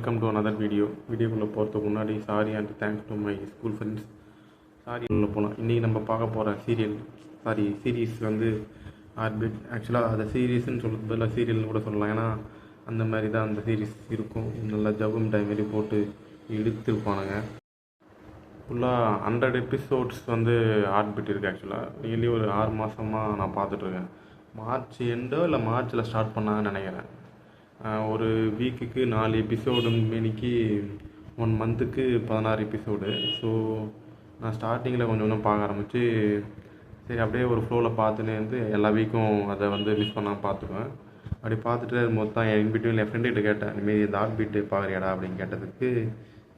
Welcome to another வீடியோக்குள்ளே போகிறதுக்கு முன்னாடி sorry and thanks to my school friends. Sorry உள்ள போகலாம். இன்றைக்கி நம்ம பார்க்க போகிற சீரீஸ் வந்து ஆர்பிட். ஆக்சுவலாக அதை சீரீஸ்ன்னு சொல்கிறது பதிலாக சீரியல்னு கூட சொல்லலாம். ஏன்னா அந்த மாதிரி தான் அந்த சீரீஸ் இருக்கும். நல்லா ஜபம் டைம் மாரி போட்டு இழுத்துருப்பானுங்க. ஃபுல்லாக 100 எபிசோட்ஸ் வந்து ஆர்பிட் இருக்குது. ஆக்சுவலாக டெய்லி ஒரு 6 மாதமாக நான் பார்த்துட்ருக்கேன். மார்ச் எண்டோ இல்லை மார்ச்சில் ஸ்டார்ட் பண்ணாங்கன்னு நினைக்கிறேன். ஒரு வீக்குக்கு 4 எபிசோடு மேனிக்கு 1 மந்த்துக்கு 16 எபிசோடு. ஸோ நான் ஸ்டார்டிங்கில் கொஞ்சம் கொஞ்சம் பார்க்க ஆரம்பித்து சரி அப்படியே ஒரு ஃப்ளோவில் பார்த்துன்னு வந்து எல்லா வீக்கும் அதை வந்து மிஸ் பண்ணாமல் பார்த்துக்குவேன். அப்படி பார்த்துட்டு இருக்கும்போது தான் என் பிட்வீன் என் ஃப்ரெண்டுகிட்ட கேட்டேன், இந்தமாரி இந்த ஆர்பிட் பார்க்குறியாடா அப்படின்னு கேட்டதுக்கு,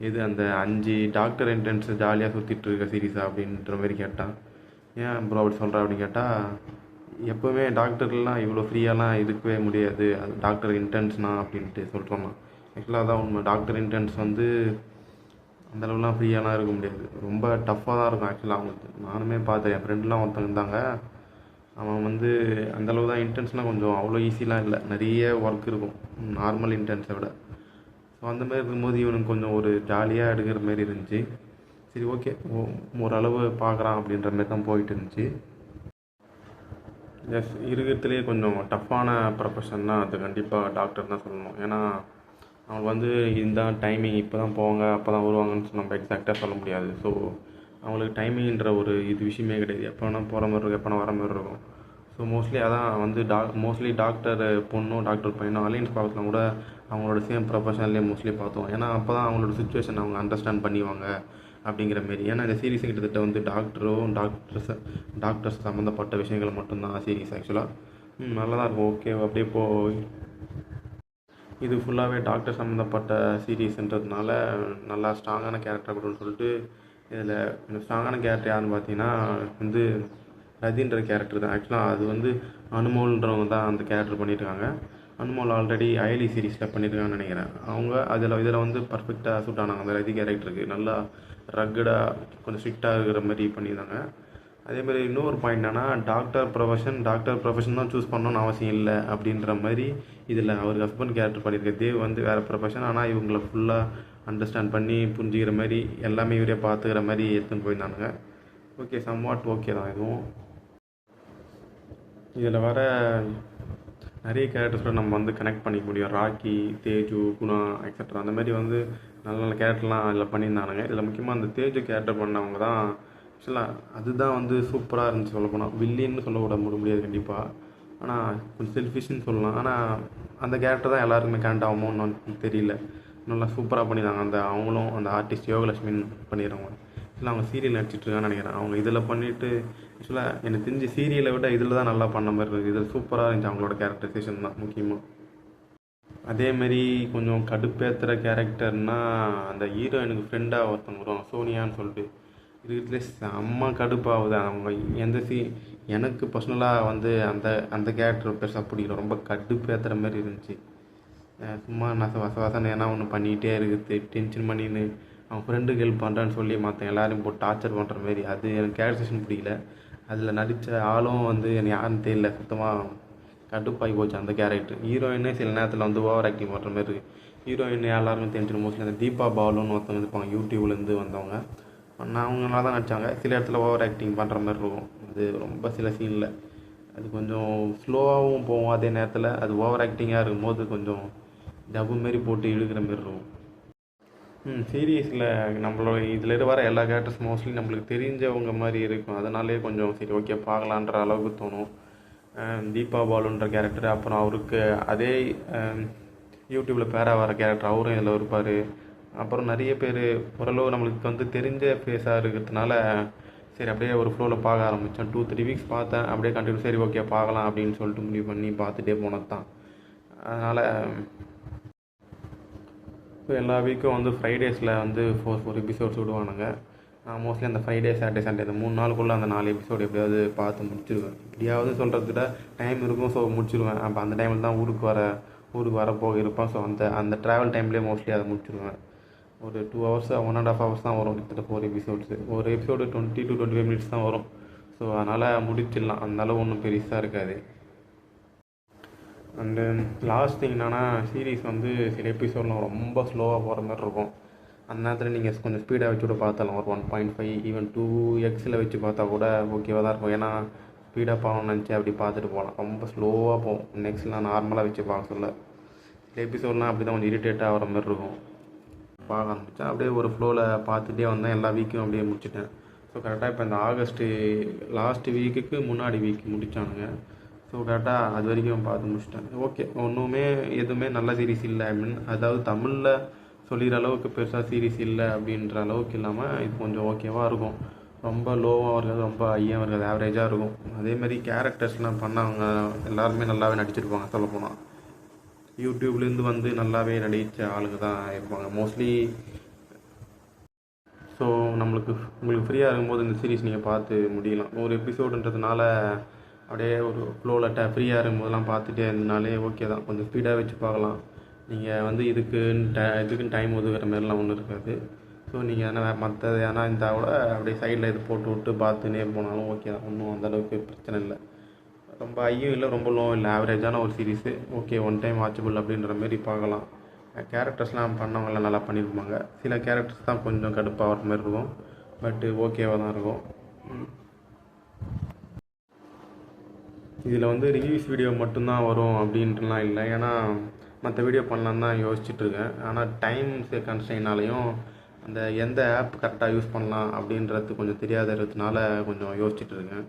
இது அந்த 5 டாக்டர் என்ட்ரன்ஸ் ஜாலியாக சுற்றிட்டு இருக்க சீரீஸா அப்படின்ற மாதிரி கேட்டான். ஏன் ப்ரோ அப்படி சொல்கிறேன் அப்படின்னு கேட்டால், எப்போவுமே டாக்டர்லாம் இவ்வளோ ஃப்ரீயாலாம் இருக்கவே முடியாது, அது டாக்டர் இன்டர்ன்ஸ்னா அப்படின்ட்டு சொல்கிறோம். ஆக்சுவலாக அதான் உண்மை. டாக்டர் இன்டர்ன்ஸ் வந்து அந்தளவுலாம் ஃப்ரீயாலாம் இருக்க முடியாது, ரொம்ப டஃப்பாக தான் இருக்கும். ஆக்சுவலாக அவங்களுக்கு நானுமே பார்த்தேன், என் ஃப்ரெண்ட்லாம் ஒருத்தங்க இருந்தாங்க. அவன் வந்து அந்தளவு தான் இன்டர்ன்ஸ்னால் கொஞ்சம் அவ்வளோ ஈஸிலாம் இல்லை, நிறைய ஒர்க் இருக்கும் நார்மல் இன்டர்ன்ஸை விட. ஸோ அந்தமாதிரி இருக்கும்போது இவனுக்கு கொஞ்சம் ஒரு ஜாலியாக எடுக்கிற மாரி இருந்துச்சு. சரி ஓகே ஓரளவு பார்க்குறான் அப்படின்ற மாதிரி தான் போயிட்டு இருந்துச்சு. இருக்கிறதுலே கொஞ்சம் டஃப்பான ப்ரொஃபஷன்னா அது கண்டிப்பாக டாக்டர் தான் சொல்லணும். ஏன்னா அவங்க வந்து இதுதான் டைமிங், இப்போ தான் போவாங்க அப்போ தான் வருவாங்கன்னு நம்ம எக்ஸாக்டாக சொல்ல முடியாது. ஸோ அவங்களுக்கு டைமிங்கிற ஒரு விஷயமே கிடையாது. எப்போ வேணால் போகிற மாதிரி இருக்கும், எப்போ வேணால் வர மாதிரி இருக்கும். ஸோ மோஸ்ட்லி அதான் வந்து மோஸ்ட்லி டாக்டர் பொண்ணும் டாக்டர் பையனும் அலையன்ஸ் பார்க்கலாம் கூட அவங்களோட சேம் ப்ரொஃபஷன்லேயே மோஸ்ட்லி பார்த்தோம். ஏன்னா அப்போ தான் அவங்களோட சுச்சுவேஷன் அவங்க அண்டர்ஸ்டாண்ட் பண்ணிவாங்க அப்படிங்கிற மாரி. ஏன்னா இந்த சீரீஸ் கிட்டத்தட்ட வந்து டாக்டர்ஸ் சம்மந்தப்பட்ட விஷயங்கள் மட்டும்தான் சீரீஸ். ஆக்சுவலாக நல்லா தான் இருக்கும். ஓகே அப்படியே இது ஃபுல்லாகவே டாக்டர் சம்மந்தப்பட்ட சீரீஸ்ன்றதுனால நல்லா ஸ்ட்ராங்கான கேரக்டர் அப்படின்னு சொல்லிட்டு இதில் ஸ்ட்ராங்கான கேரக்டர் யாருன்னு பார்த்தீங்கன்னா வந்து ரதின்ற கேரக்டர் தான். ஆக்சுவலாக அது வந்து அனுமோல்ன்றவங்க தான் அந்த கேரக்டர் பண்ணியிருக்காங்க. அனுமோல் ஆல்ரெடி அயலி சீரீஸில் பண்ணியிருக்காங்கன்னு நினைக்கிறேன். அவங்க இதில் வந்து பர்ஃபெக்டாக சூட் ஆனாங்க அந்த ரதி கேரக்டருக்கு. நல்லா ரக்கடாக கொஞ்சம் ஸ்ட்ரிக்டாக இருக்கிற மாதிரி பண்ணியிருந்தாங்க. அதேமாதிரி இன்னொரு பாயிண்ட் என்னென்னா, டாக்டர் ப்ரொஃபஷன் தான் சூஸ் பண்ணணும்னு அவசியம் இல்லை அப்படின்ற மாதிரி இதில் அவர் ஹஸ்பண்ட் கேரக்டர் பண்ணியிருக்க தேவ் வந்து வேறு ப்ரொஃபஷன், ஆனால் இவங்களை ஃபுல்லாக அண்டர்ஸ்டாண்ட் பண்ணி புரிஞ்சுக்கிற மாதிரி எல்லாமே இவரே பார்த்துக்கிற மாதிரி எடுத்துன்னு போயிருந்தானுங்க. ஓகே சம்வாட் ஓகே தான். இதுவும் இதில் வர நிறைய கேரக்டர்ஸோட நம்ம வந்து கனெக்ட் பண்ணிக்க முடியும். ராக்கி, தேஜு, குணா எக்ஸட்ரா அந்த மாதிரி வந்து நல்ல நல்ல கேரக்டர்லாம் அதில் பண்ணியிருந்தானுங்க. இதில் முக்கியமாக அந்த தேஜு கேரக்டர் பண்ணவங்க தான் ஆக்சுவலாக அதுதான் வந்து சூப்பராக இருந்துச்சு. சொல்லப்போனால் வில்லின்னு சொல்ல முடியாது கண்டிப்பாக, ஆனால் கொஞ்சம் செல்ஃபிஷ்ன்னு சொல்லலாம். ஆனால் அந்த கேரக்டர் தான் எல்லாருக்குமே கனெக்ட் ஆகுமோன்னு தெரியல. நல்லா சூப்பராக பண்ணியிருந்தாங்க. அவங்களும் அந்த ஆர்டிஸ்ட் யோகலட்சுமின்னு பண்ணிடுறவங்க இல்லை, அவங்க சீரியல் நடிச்சிட்ருக்கான்னு நினைக்கிறேன். அவங்க இதில் பண்ணிவிட்டு ஆக்சுவலாக எனக்கு தெரிஞ்சு சீரியலை விட இதில் தான் நல்லா பண்ண மாதிரி இருக்குது. இதில் சூப்பராக இருந்துச்சு அவங்களோட கேரக்டரைசேஷன் தான் முக்கியமாக. அதேமாரி கொஞ்சம் கடுப்பேற்றுற கேரக்டர்னால் அந்த ஹீரோயினுக்கு ஃப்ரெண்டாக ஒருத்தவங்க வருவாங்க, சோனியான்னு சொல்லிட்டு. இருக்கிறதுலே செம்ம கடுப்பாகுது அவங்க. எனக்கு பர்சனலாக வந்து அந்த கேரக்டர் பெருசாக பிடிக்கல, ரொம்ப கடுப்பேற்றுற மாதிரி இருந்துச்சு. சும்மா வசவசன்னு ஏன்னா ஒன்று பண்ணிகிட்டே இருக்குது, டென்ஷன் பண்ணின்னு அவன் ஃப்ரெண்டுக்கு ஹெல்ப் பண்ணுறான்னு சொல்லி மற்ற எல்லாரையும் போட்டு டார்ச்சர் பண்ணுற மாரி. அது எனக்கு கேரக்டரைசேஷன் பிடிக்கல. அதில் நடித்த ஆளும் வந்து எனக்கு யாருன்னு தெரியல, சுத்தமாக கடுப்பாகி போச்சு அந்த கேரக்டர். ஹீரோயினே சில நேரத்தில் வந்து ஓவர் ஆக்டிங் பண்ணுற மாதிரி இருக்குது. ஹீரோயின் எல்லாருமே தெரிஞ்சிடும். மோஸ்ட்லி அந்த தீபா பாலுன்னு ஒருத்தவங்க இருப்பாங்க, யூடியூப்லேருந்து வந்தவங்க. அவங்க நல்லா தான் நடித்தாங்க. சில இடத்துல ஓவர் ஆக்டிங் பண்ணுற மாதிரி இருக்கும். அது ரொம்ப சில சீனில் அது கொஞ்சம் ஸ்லோவாகவும் போகும். அதே நேரத்தில் அது ஓவர் ஆக்டிங்காக இருக்கும்போது கொஞ்சம் டபு மாரி போட்டு இழுக்கிற மாரி இருக்கும். சீரியஸில் நம்மளோட இதில் வர எல்லா கேரக்டர்ஸ் மோஸ்ட்லி நம்மளுக்கு தெரிஞ்சவங்க மாதிரி இருக்கும். அதனாலே கொஞ்சம் சரி ஓகே பார்க்கலான்ற அளவுக்கு தோணும். தீபா பாலுன்ற கேரக்டர், அப்புறம் அவருக்கு அதே யூடியூப்பில் பேராக வர கேரக்டர் அவரும் இதில் இருப்பார். அப்புறம் நிறைய பேர் ஓரளவு நம்மளுக்கு வந்து தெரிஞ்ச ஃபேஸாக இருக்கிறதுனால சரி அப்படியே ஒரு ஃப்ளோவில் பார்க்க ஆரம்பித்தேன். 2-3 வீக்ஸ் பார்த்தேன். அப்படியே கண்டினியூ சரி ஓகே பார்க்கலாம் அப்படின்னு சொல்லிட்டு முடிவு பண்ணி பார்த்துட்டே போனது தான். அதனால் இப்போ எல்லா வீக்கும் வந்து ஃப்ரைடேஸில் வந்து 4 எபிசோட்ஸ் விடுவானுங்க. நான் மோஸ்ட்லி அந்த ஃப்ரைடே, சாட்டர்டே, சண்டே இந்த 3 நாளுக்குள்ளே அந்த 4 எபிசோடு எப்படியாவது பார்த்து முடிச்சிடுவேன். எப்படியாவது சொல்கிறத விட டைம் இருக்கும், ஸோ முடிச்சிடுவேன். அப்போ அந்த டைமில் தான் ஊருக்கு வர போக இருப்பேன். ஸோ அந்த ட்ராவல் டைம்லேயே மோஸ்ட்லி அதை முடிச்சிடுவேன். ஒரு 2 ஹவர்ஸ் 1.5 ஹவர்ஸ் தான் வரும் கிட்டத்தட்ட 4 எபிசோட்ஸு. ஒரு எபிசோடு 20 to 25 மினிட்ஸ் தான் வரும். ஸோ அதனால் முடிச்சிடலாம், அந்தளவு ஒன்றும் பெருசாக இருக்காது. அண்டு லாஸ்ட் திங் என்னன்னா சீரிஸ் வந்து சில எபிசோட்லாம் ரொம்ப ஸ்லோவாக போகிற மாதிரி இருக்கும். அந்த நேரத்தில் நீங்கள் கொஞ்சம் ஸ்பீடாக வச்சு கூட பார்த்தாலும் ஒரு 1.5 ஈவன் 2x வச்சு பார்த்தா கூட ஓகேவாக தான் இருக்கும். ஏன்னா ஸ்பீடாக போகணும்னு நினச்சி அப்படி பார்த்துட்டு போகலாம். ரொம்ப ஸ்லோவாக போகும். நெக்ஸ்ட்லாம் நார்மலாக வச்சு பார்க்க சொல்ல சில எபிசோட்லாம் அப்படி தான் கொஞ்சம் இரிட்டேட்டாக ஆகிற மாதிரி இருக்கும். பார்க்க ஆரம்பித்தேன் அப்படியே ஒரு ஃப்ளோவில் பார்த்துட்டே வந்தேன். எல்லா வீக்கும் அப்படியே முடிச்சிட்டேன். ஸோ கரெக்டாக இப்போ இந்த ஆகஸ்ட்டு லாஸ்ட்டு வீக்குக்கு முன்னாடி வீக் முடித்தானுங்க. ஸோ கரெக்டாக அது வரைக்கும் பார்த்து முடிச்சிட்டேன். ஓகே, ஒன்றுமே எதுவுமே நல்ல சீரிஸ் இல்லை. ஐ மீன் அதாவது தமிழில் சொல்லிடுற அளவுக்கு பெருசாக சீரிஸ் இல்லை அப்படின்ற அளவுக்கு இல்லாமல் இது கொஞ்சம் ஓகேவாக இருக்கும். ரொம்ப லோவாக இருக்காது, ரொம்ப ஹையாக இருக்காது, ஆவரேஜாக இருக்கும். அதேமாதிரி கேரக்டர்ஸ்லாம் பண்ணவங்க எல்லாருமே நல்லாவே நடிச்சிருப்பாங்க. சொல்லப்போனால் யூடியூப்லேருந்து வந்து நல்லாவே நடித்த ஆளுங்க தான் இருப்பாங்க மோஸ்ட்லி. ஸோ உங்களுக்கு ஃப்ரீயாக இருக்கும்போது இந்த சீரிஸ் நீங்கள் பார்த்து முடியலாம். ஒரு எபிசோடுன்றதுனால அப்படியே ஒரு ஃப்ளோவில் ஃப்ரீயாக இருக்கும்போதெல்லாம் பார்த்துட்டே இருந்தனாலே ஓகே தான். கொஞ்சம் ஸ்பீடாக வச்சு பார்க்கலாம். நீங்கள் வந்து இதுக்குன்னு டைம் ஒதுக்குற மாதிரிலாம் ஒன்றும் இருக்காது. ஸோ நீங்கள் எதனா மற்றது எதனா இருந்தால் கூட அப்படியே சைடில் இது போட்டு விட்டு பார்த்துனே போனாலும் ஓகே தான். ஒன்றும் அந்தளவுக்கு பிரச்சனை இல்லை. ரொம்ப ஹையும் இல்லை, ரொம்ப லோவும் இல்லை, ஆவரேஜான ஒரு series. Okay, one time watchable அப்படின்ற மாரி பார்க்கலாம். கேரக்டர்ஸ்லாம் பண்ணவங்களாம் நல்லா பண்ணியிருப்பாங்க. சில கேரக்டர்ஸ் தான் கொஞ்சம் கடுப்பாக வர மாதிரி இருக்கும். பட்டு ஓகேவாக தான் இருக்கும். இதில் வந்து ரிவ்யூஸ் வீடியோ மட்டும்தான் வரும் அப்படின்ட்டுலாம் இல்லை. ஏன்னா மற்ற வீடியோ பண்ணலான்னு தான் யோசிச்சுட்ருக்கேன். ஆனால் டைம் கன்ஸ்ட்ரெயினாலையும் அந்த எந்த ஆப் கரெக்டாக யூஸ் பண்ணலாம் அப்படின்றது கொஞ்சம் தெரியாததுனால கொஞ்சம் யோசிச்சுட்ருக்கேன்.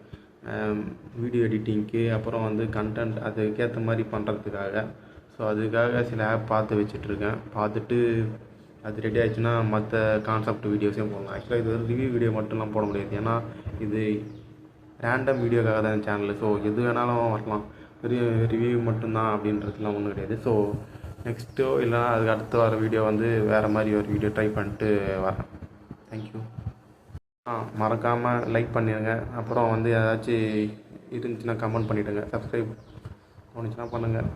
வீடியோ எடிட்டிங்க்கு அப்புறம் வந்து கண்டென்ட் அதுக்கேற்ற மாதிரி பண்ணுறதுக்காக. ஸோ அதுக்காக சில ஆப் பார்த்து வச்சிட்ருக்கேன். பார்த்துட்டு அது ரெடி ஆகிடுச்சுன்னா மற்ற கான்செப்ட் வீடியோஸையும் போடலாம். ஆக்சுவலாக இது ஒரு ரிவ்யூ வீடியோ மட்டும்லாம் போட முடியாது. ஏன்னா இது ரேண்டம் வீடியோக்காக தான் சேனல். ஸோ எது வேணாலும் வரலாம். ரிவ்யூ மட்டும்தான் அப்படின்றதுலாம் ஒன்றும் கிடையாது. ஸோ நெக்ஸ்ட்டோ இல்லைனா அதுக்கு அடுத்து வர வீடியோ வந்து வேறு மாதிரி ஒரு வீடியோ ட்ரை பண்ணிட்டு வரேன். தேங்க்யூ. மறக்காமல் லைக் பண்ணிடுங்க. அப்புறம் வந்து ஏதாச்சும் இருந்துச்சுன்னா கமெண்ட் பண்ணிவிடுங்க. சப்ஸ்கிரைப் பண்ணுச்சுன்னா பண்ணுங்கள்.